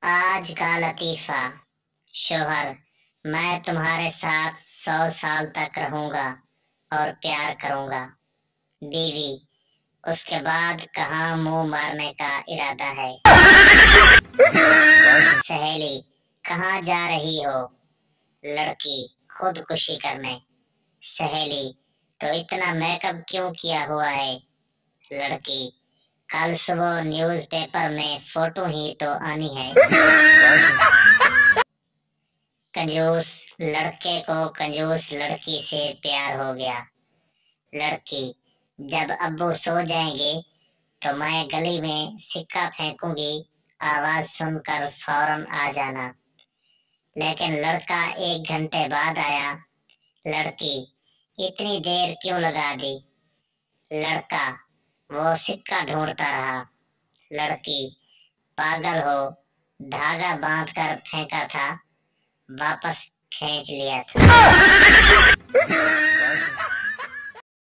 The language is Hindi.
आज का लतीफा। शोहर, मैं तुम्हारे साथ 100 साल तक रहूंगा और प्यार करूंगा। बीवी, उसके बाद कहाँ मुंह मारने का इरादा है? सहेली, कहाँ जा रही हो? लड़की, खुदकुशी करने। सहेली, तो इतना मेकअप क्यों किया हुआ है? लड़की, कल सुबह न्यूज़पेपर में फोटो ही तो आनी है। कंजूस, लड़के को कंजूस लड़की से प्यार हो गया। लड़की, जब अब्बू सो जाएंगे तो मैं गली में सिक्का फेंकूंगी, आवाज सुनकर फौरन आ जाना। लेकिन लड़का 1 घंटे बाद आया। लड़की, इतनी देर क्यों लगा दी? लड़का, वो सिक्का ढूंढता रहा। लड़की, पागल हो, धागा बांध कर फेंका था, वापस खींच लिया था।